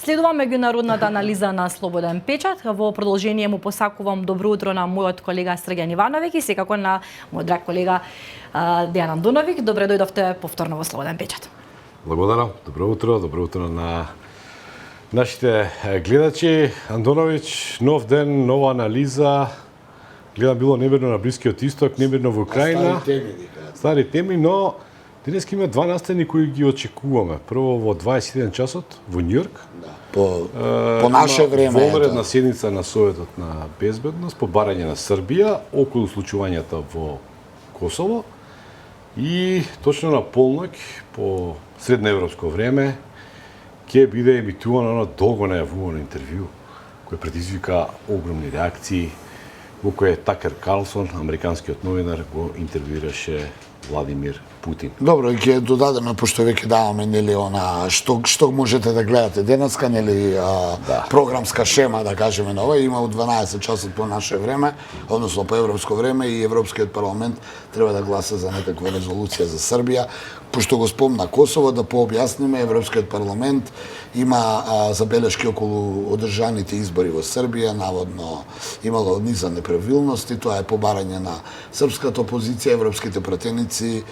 Следува меѓународната анализа на Слободен печат. Во продолжение му посакувам добро утро на мојот колега Срѓан Ивановиќ и секако на мојот драг колега Дејан Андоновиќ. Добре дојдовте повторно во Слободен печат. Благодарам. Добро утро на нашите гледачи. Андоновиќ, нов ден, нова анализа. Гледам било небирно на Блискиот Исток, небирно во Украина. Стари теми, но денес има два настани кои ги очекуваме. Прво во 21 часот во Њујорк. По наше време. Вонредна седница на Советот на безбедност по барање на Србија околу случувањата во Косово. И точно на полноќ по средноевропско време ќе биде емитувано едно долго најавувано интервју кој предизвика огромни реакции, во кој Такер Карлсон, американскиот новинар, го интервјуираше Владимир Путин. Добро, ќе додадеме, пошто веќе даваме, нели, она, што можете да гледате денеска, нели, програмска шема, да кажеме, на ова, има од 12 часот по наше време, односно по европско време, и Европскиот парламент треба да гласа за некаква резолуција за Србија. Пошто го спомна Косово, да пообјасниме, Европскиот парламент има забелешки околу одржаните избори во Србија, наводно имало низа неправилности, тоа е побарање на српската опозиција, европските пратеници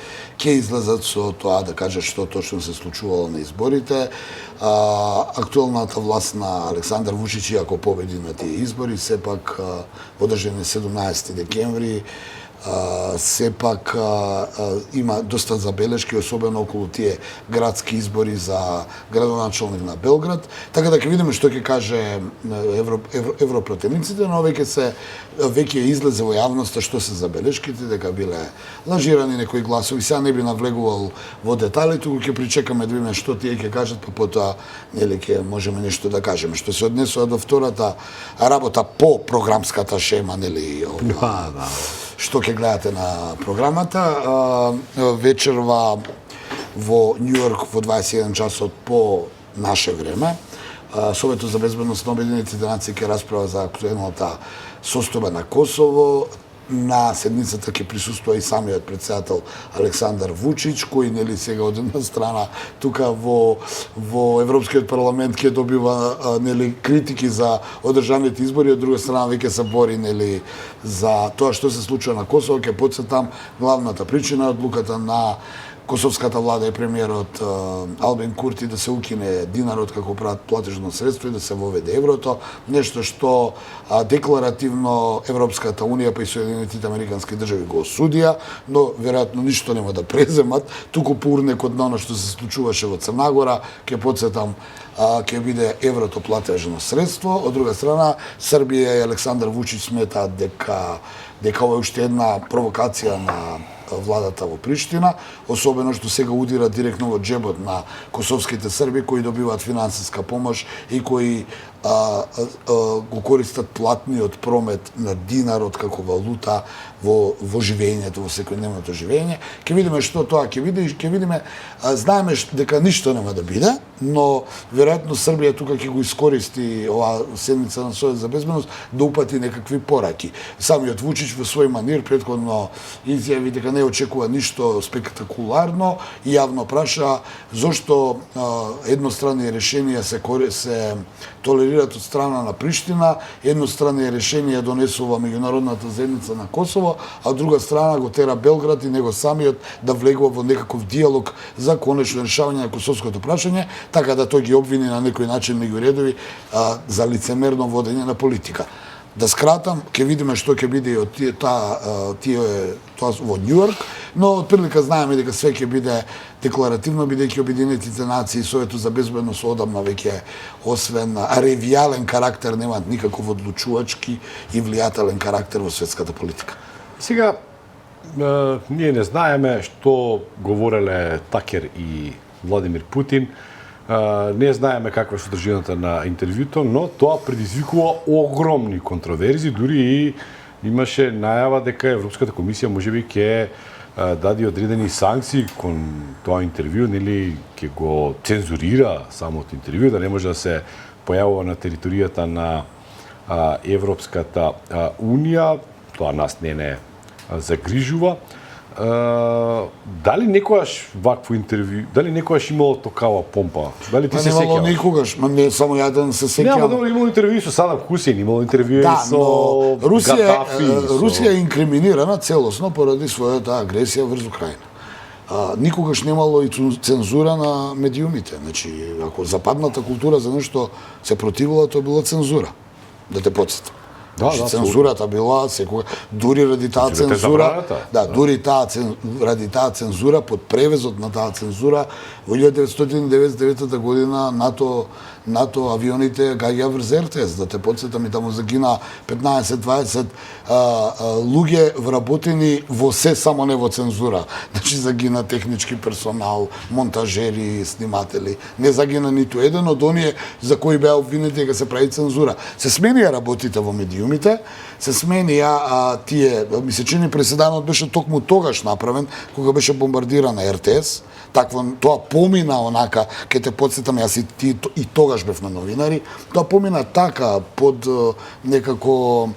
ќе излезат со тоа да кажат што точно се случувало на изборите. Актуелната власт на Александар Вучич, иако победи на тие избори, сепак одржани 17 декември, сепак има доста забелешки, особено околу тие градски избори за градоначалник на Белград. Така да ќе видиме што ќе каже европратениците, но веќе излезе во јавноста што се забелешките, дека биле лажирани некои гласови. Сега не би навлегувал во детали, туку ќе причекаме да видиме што тие ќе кажат, па потоа нели ќе можеме нешто да кажеме. Што се однесува до втората работа по програмската шема, нели, што ќе гледате на програмата. Вечерва во Њујорк во 21 часот по наше време, Советот за безбедност на Обединетите нации ќе расправа за актуелната состојба на Косово. На седницата ќе присуствува и самиот председател Александар Вучич, кој нели сега од една страна тука во Европскиот парламент ќе добива нели критики за одржаните избори, од друга страна веќе се бори нели за тоа што се случува на Косово. Ќе потсетам, главната причина е одлуката на косовската влада и премиерот Албин Курти да се укине динарот како платежно средство и да се воведе еврото, нешто што декларативно Европската унија па и Соединетите американски држави го осудија, но веројатно ништо нема да преземат, туку по урнекот на оно што се случуваше во Црна Гора, ќе потсетам, ќе биде еврото платежно средство. Од друга страна, Србија и Александар Вучич сметаат дека ова е уште една провокација на владата во Приштина, особено што сега удира директно во джебот на косовските срби кои добиваат финансиска помош и кои го користат платниот промет на динарот како валута во живењето, во секојдневното живење. Ќе видиме што тоа ќе видиме. Знаеме дека ништо нема да биде, но веројатно Србија тука ќе го искористи оваа седница на Совет за безбедност да упати некакви пораки. Самиот Вучич во свој манир претходно изјави дека не очекува ништо спектакуларно и јавно праша зошто едностранни решенија се толерираат од страна на Приштина, едностранни решенија донесува меѓународната заедница на Косово, а од друга страна го тера Белград и него самиот да влегува во некаков диалог за конечно решавање на косовското прашање, така да тој ги обвини на некој начин меѓу редови за лицемерно водење на политика. Да скратам, ќе видиме што ќе биде од тоа во Њујорк, но отприлика знаеме дека све ќе биде декларативно, бидејќи Обединетите нации и Советот за безбедност одамна веќе, освен ревијален карактер, немаат никаков одлучувачки и влијателен карактер во светската политика. Сега, ние не знаеме што говореле Такер и Владимир Путин, не знаеме каква е содржината на интервјуто, но тоа предизвикува огромни контроверзи, дури и имаше најава дека Европската комисија можеби ќе даде одредени санкции кон тоа интервју, нели ќе го цензурира самото интервју, да не може да се појавува на територијата на Европската унија. Тоа нас не загрижува. Дали некојаш вакво интервју, дали некојаш имало такава помпа? Дали ти се Немало сеќаваш? никогаш, ма не само ја да се Нема, сеќавам. добро, имало интервју со Садам Хусейн, имало интервју Да, со но Гадафи. Русија е инкриминирана целосно поради својата агресија врз Украина. Никогаш немало и цензура на медиумите. Значи, ако западната култура за нешто се противила, тоа била цензура. Да те подсетам. Да, Значи, да, цензурата била секога, дури ради таа Цензурата е цензура, забраната. да, дури ради таа цензура, под превезот на таа цензура, во 1999 година НАТО авионите гаѓа врз РТС, да те подсетам, и таму загина 15-20 луѓе вработени во се, само не во цензура. Значи загина технички персонал, монтажери, сниматели. Не загина ниту еден од оние за кои беа обвинети дека се прави цензура. Се сменија работите во медиумите, се сменија тие, ми се чини преседанот беше токму тогаш направен, кога беше бомбардирана РТС. Тоа помина онака, ке те подсетам, јас и ти и тогаш бевме новинари, тоа помина така под некако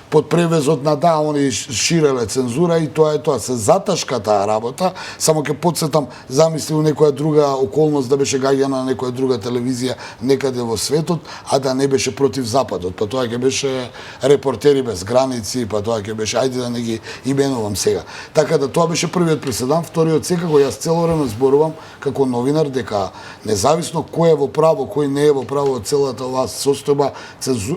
под превезот на да, они ширеле цензура и тоа е тоа. Се заташка таа работа, само ке подсетам, замисли у некоја друга околност да беше гаѓана на некоја друга телевизија некаде во светот, а да не беше против Западот. Па тоа ќе беше Репортери без граници, па тоа ќе беше, ајде да не ги именувам сега. Така да тоа беше првиот преседан, вториот секако јас цело време зборувам како новинар дека независно кој е во право, кој не е во право од целата оваа состојба,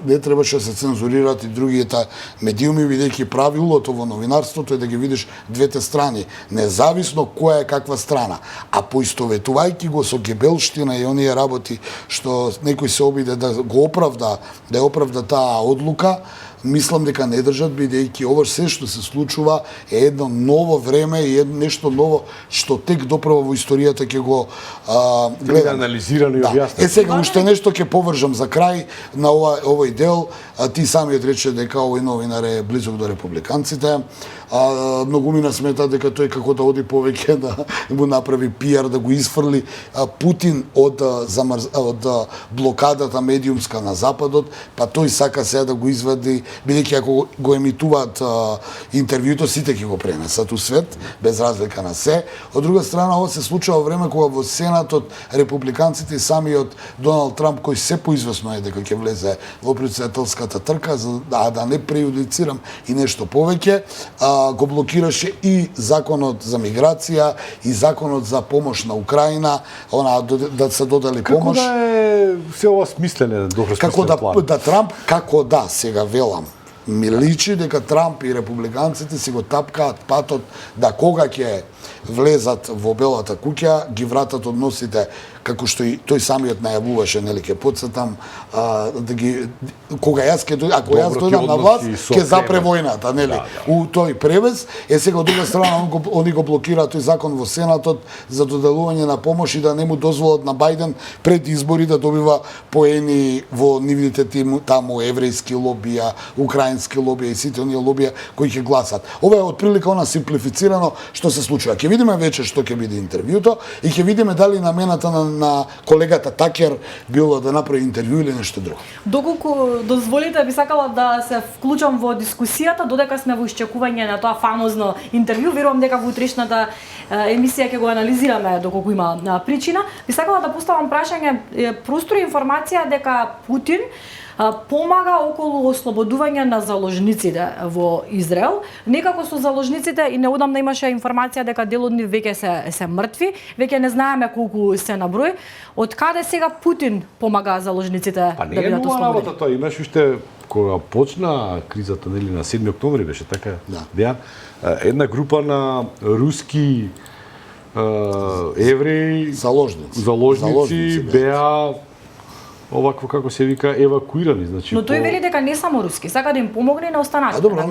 не требаше да се цензурираат и другите медиуми, бидејќи правилото во новинарството е да ги видиш двете страни, независно која е каква страна. А поистоветувајќи го со гебелштина и оние работи што некој се обиде да го оправда, да ја оправда таа одлука, мислам дека не држат, бидејќи ова се што се случува е едно ново време и нешто ново што тек доправо во историјата ќе го гледаме. Анализирано и објаснено. Сега уште нешто ќе повржам за крај на овој дел. Ти самиот рече дека овој новинар е близок до републиканците. Многумина смета дека тој како да оди повеќе да му направи пиар, да го изфрли Путин од блокадата медиумска на Западот, па тој сака сега да го извади, бидејќи ако го емитуваат интервјуто, сите ќе го пренесат у свет, без разлика на се. Од друга страна, ова се случува во време кога во Сенатот републиканците и самиот Доналд Трамп, кој се поизвестно е дека ќе влезе во претседателската трка, да не преюдицирам и нешто повеќе, го блокираше и законот за миграција и законот за помош на Украина, да се додели помош. Како да е се ова смислене, добро смислен план? Да Трамп, како да, сега велам, ми личи дека Трамп и републиканците си го тапкаат патот да кога ќе влезат во Белата куќа, ги вратат односите како што и тој самиот најавуваше, нели, ќе подсетам, да ги кога јас ќе ако јас дојдам на власт, ќе запре војната, нели, у тој превез. Сега од друга страна они го блокираат тој закон во Сенатот за доделување на помош и да не му дозволат на Бајден пред избори да добива поени во нивните таму еврејски лобија, украински лобија и сите оние лобија кои ќе гласат. Ова е отприлика она симплифицирано што се случува. Ќе видиме вече што ќе биде интервјуто и ќе видиме дали намената на колегата Такер било да направи интервју или нешто друго. Доколку дозволите, би сакала да се вклучам во дискусијата, додека сме во исчекување на тоа фамозно интервју, верувам дека во утрешната емисија ќе го анализираме доколку има причина. Би сакала да поставам прашање, простори информација дека Путин помага околу ослободување на заложниците во Израел. Некако со заложниците и неодамна имаше информација дека дел од нив веќе се мртви, веќе не знаеме колку се на број. Од каде сега Путин помага заложниците да бидат ослободени? Тоа имаш уште кога почна кризата, нели, на 7 октомври беше така. Да. Една група на руски евреи заложници беа овакво како се вика евакуирани, значи. Но тој вели дека не само руски, сака да им помогне на останатите. Добро,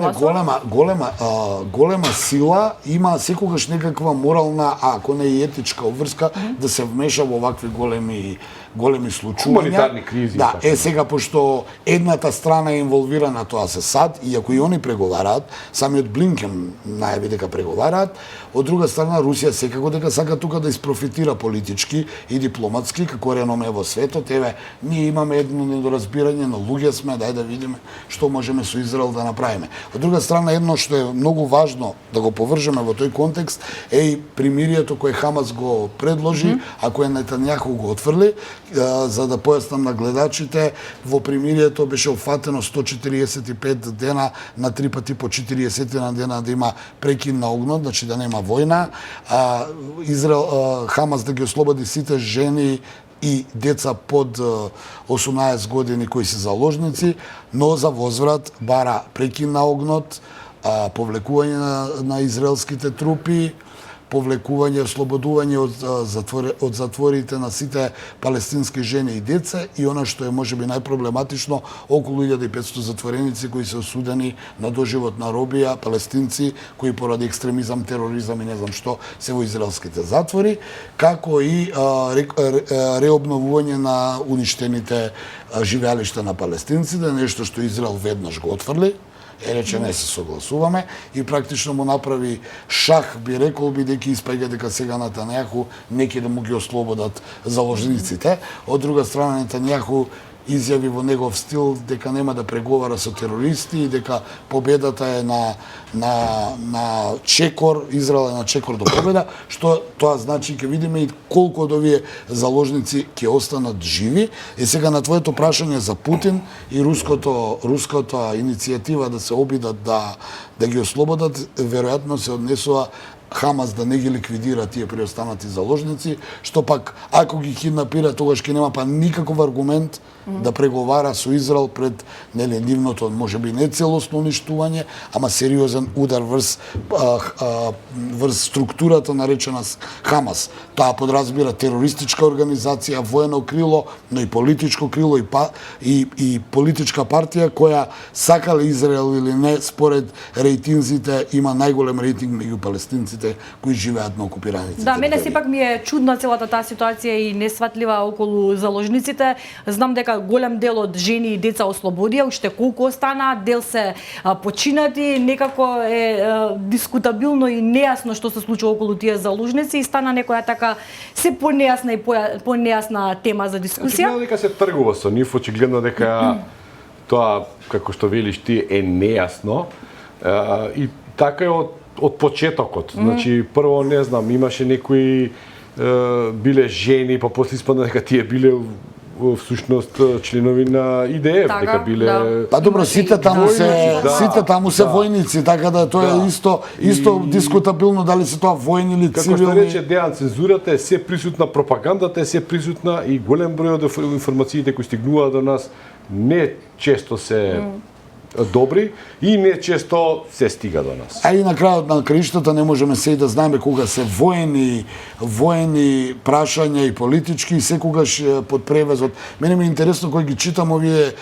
голема сила има секогаш некаква морална, ако не и етичка обврска да се вмеша во овакви големи големи случувања. Хуманитарни кризи. Да, сега пошто едната страна е инволвирана, тоа се САД, иако и они преговараат, самиот Блинкен најави дека преговараат, од друга страна Русија секако дека сака тука да испрофитира политички и дипломатски како реноме во светот. Еве, ние имаме едно недоразбирање, но луѓе сме, дај да видиме што можеме со Израел да направиме. Од друга страна, едно што е многу важно да го повржеме во тој контекст е и примирието кое Хамас го предложи, а кое Нетањаху го отфрли. За да појаснам на гледачите, во примирието беше офатено 145 дена на 3 пати по 40 на дена да има прекин на огнот, значи да нема војна. Хамас да ги ослободи сите жени и деца под 18 години кои се заложници, но за возврат бара прекин на огнот, повлекување на израелските трупи, повлекување, ослободување од затворите на сите палестински жени и деца и она што е можеби најпроблематично, околу 1500 затвореници кои се осудени на доживотна робија, палестинци кои поради екстремизам, тероризам и не знам што се во израелските затвори, како и реобновување на уништените живеалишта на палестинците, нешто што Израел веднаш го отфрли. Рече не се согласуваме и практично му направи шах, би рекол, бидејќи испаѓа дека сега Нетањаху неќе да му ги ослободат заложниците. Од друга страна, Нетањаху изјави во негов стил дека нема да преговара со терористи и дека победата е на чекор, Израел е на чекор до победа, што тоа значи ќе видиме и колку од овие заложници ќе останат живи. И сега на твоето прашање за Путин и руската иницијатива да се обидат да ги ослободат, веројатно се однесува Хамас да не ги ликвидира тие преостанати заложници, што пак ако ги киднапира, тогаш ќе нема па никаков аргумент да преговара со Израел пред нивното, можеби не целосно уништување, ама сериозен удар врз структурата наречена Хамас. Тоа подразбира терористичка организација, воено крило, но и политичко крило и политичка партија која сакале Израел или не, според рейтинзите има најголем рейтинг меѓу палестинците кои живеат на окупираните. Да, мене сепак ми е чудна целата таа ситуација и несватлива околу заложниците. Знам дека голем дел од жени и деца ослободија, уште колку останаа, дел се починати, некако е дискутабилно и нејасно што се случува околу тие заложници и стана некоја така се понејасна и понејасна тема за дискусија. Очигледно дека се тргува со нив, очигледно дека тоа, како што велиш ти, е нејасно и така е од почетокот. Значи, прво, не знам, имаше некои биле жени, па после испадна дека тие биле всушност членови на ИДФ, дека биле... Да. Па добро, сите таму се војници, така да тоа е исто дискутабилно дали се тоа војни или цивилни. Како што рече Дејан, цензурата е се присутна, пропагандата е се присутна и голем број од информациите кои стигнуваат до нас не често се добри и не често се стига до нас. А и на крајот на краиштата не можеме се и да знаеме кога се воени прашања и политички и секогаш под превезот. Мене ми е интересно кој ги читам овие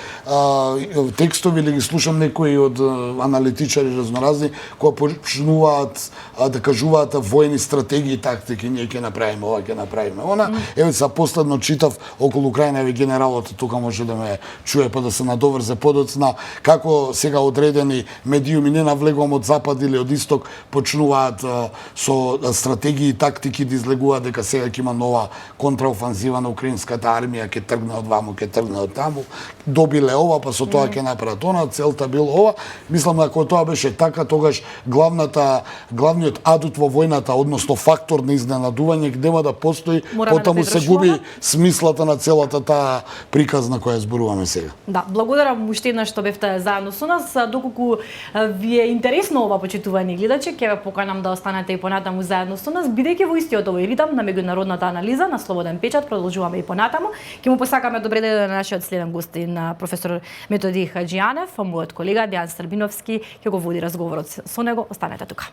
текстови или ги слушам некои од аналитичари разноразни кои почнуваат да кажуваат воени стратегии и тактики, ние ќе направиме ова, ќе направиме она. Еве са последно читав околу крај на генералот, тука може да ме чуе па да се надоврзе подоцна како сега одредени медиуми, не навлегувам од запад или од исток, почнуваат со стратегии и тактики да излегуваат дека сега ќе има нова контраофанзива на украинската армија, ќе тргне од ваму, ќе тргне од таму, добиле ова, па со тоа ќе направат она, целта било ова. Мислам дека тоа беше така, тогаш главниот адут во војната, односно фактор на изненадување, нема да постои, потаму се губи смислата на целата таа приказна која зборуваме сега. Да, благодарам уште еднаш што бевте заедно со нас. Доколку ви е интересно ова, почитувани гледачи, ќе ве поканам да останете и понатаму заедно со нас, бидејќи во истиот овој ритам на меѓународната анализа на Слободен печат продолжуваме и понатаму. Ќе му посакаме добре ден на нашиот следен гостин, професор Методи Хаџијанев, мојот колега Дејан Стрбиновски ќе го води разговорот со него. Останете тука.